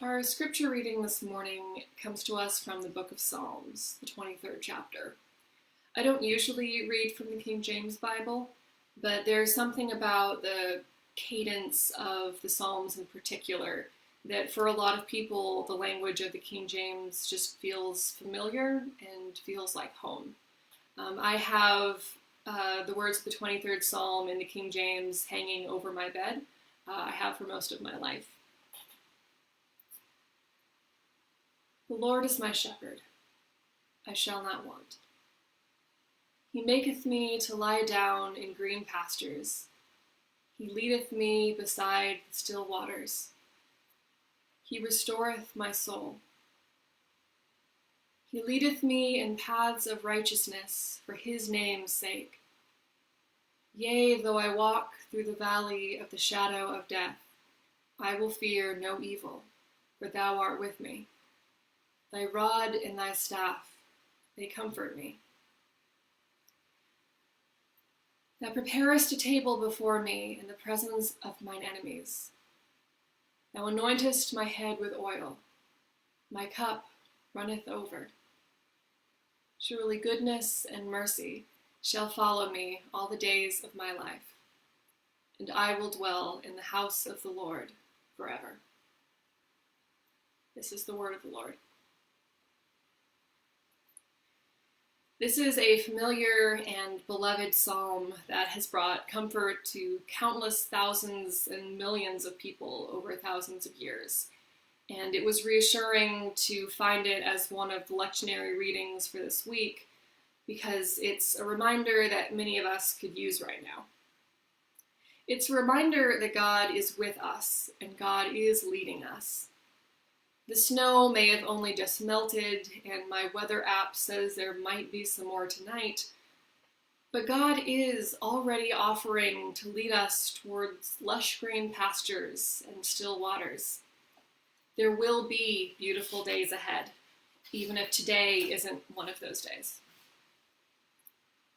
Our scripture reading this morning comes to us from the book of Psalms, the 23rd chapter. I don't usually read from the King James Bible, but there's something about the cadence of the Psalms in particular that for a lot of people, the language of the King James just feels familiar and feels like home. I have the words of the 23rd Psalm in the King James hanging over my bed. I have for most of my life. The Lord is my shepherd, I shall not want. He maketh me to lie down in green pastures. He leadeth me beside the still waters. He restoreth my soul. He leadeth me in paths of righteousness for his name's sake. Yea, though I walk through the valley of the shadow of death, I will fear no evil, for thou art with me. Thy rod and thy staff, they comfort me. Thou preparest a table before me in the presence of mine enemies. Thou anointest my head with oil. My cup runneth over. Surely goodness and mercy shall follow me all the days of my life, and I will dwell in the house of the Lord forever. This is the word of the Lord. This is a familiar and beloved psalm that has brought comfort to countless thousands and millions of people over thousands of years. And it was reassuring to find it as one of the lectionary readings for this week because it's a reminder that many of us could use right now. It's a reminder that God is with us and God is leading us. The snow may have only just melted, and my weather app says there might be some more tonight, but God is already offering to lead us towards lush green pastures and still waters. There will be beautiful days ahead, even if today isn't one of those days.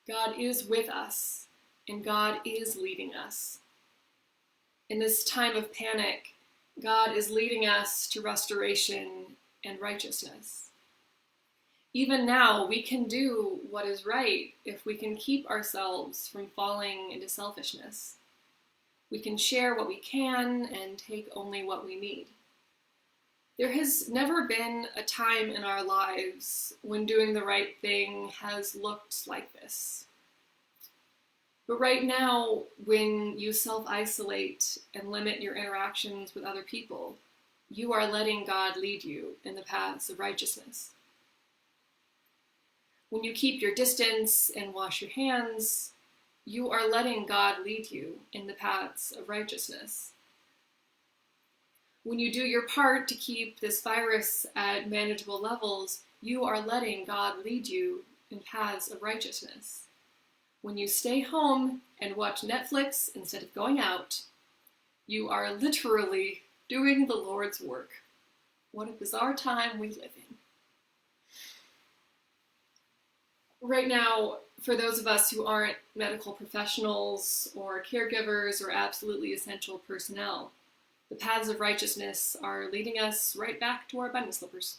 God is with us, and God is leading us. In this time of panic, God is leading us to restoration and righteousness. Even now, we can do what is right if we can keep ourselves from falling into selfishness. We can share what we can and take only what we need. There has never been a time in our lives when doing the right thing has looked like this. But right now, when you self-isolate and limit your interactions with other people, you are letting God lead you in the paths of righteousness. When you keep your distance and wash your hands, you are letting God lead you in the paths of righteousness. When you do your part to keep this virus at manageable levels, you are letting God lead you in paths of righteousness. When you stay home and watch Netflix instead of going out, you are literally doing the Lord's work. What a bizarre time we live in. Right now, for those of us who aren't medical professionals or caregivers or absolutely essential personnel, the paths of righteousness are leading us right back to our bunny slippers.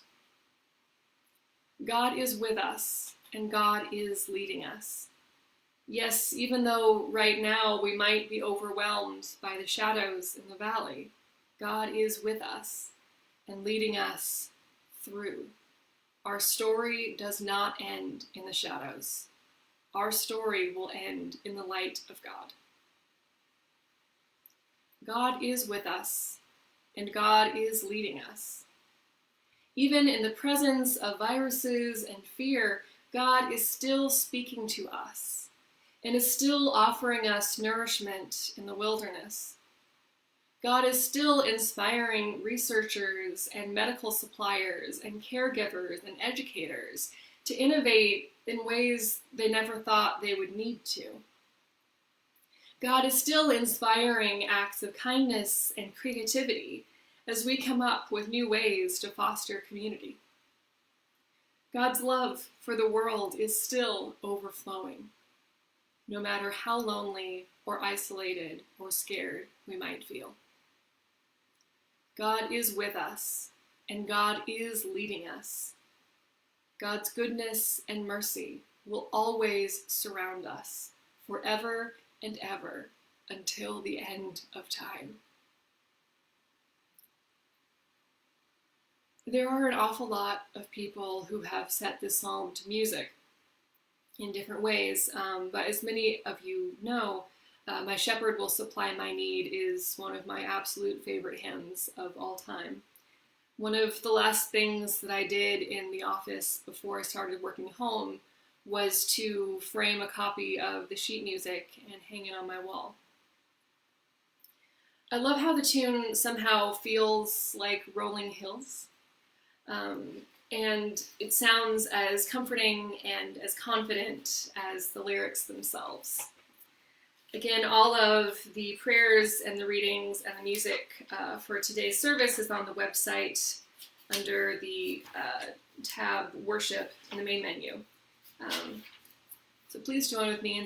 God is with us, and God is leading us. Yes, even though right now we might be overwhelmed by the shadows in the valley, God is with us and leading us through. Our story does not end in the shadows. Our story will end in the light of God. God is with us, and God is leading us. Even in the presence of viruses and fear, God is still speaking to us and is still offering us nourishment in the wilderness. God is still inspiring researchers and medical suppliers and caregivers and educators to innovate in ways they never thought they would need to. God is still inspiring acts of kindness and creativity as we come up with new ways to foster community. God's love for the world is still overflowing, no matter how lonely or isolated or scared we might feel. God is with us, and God is leading us. God's goodness and mercy will always surround us, forever and ever, until the end of time. There are an awful lot of people who have set this psalm to music in different ways, but as many of you know, My Shepherd Will Supply My Need is one of my absolute favorite hymns of all time. One of the last things that I did in the office before I started working home was to frame a copy of the sheet music and hang it on my wall. I love how the tune somehow feels like rolling hills. And it sounds as comforting and as confident as the lyrics themselves. Again, all of the prayers and the readings and the music for today's service is on the website under the tab Worship in the main menu. So please join with me in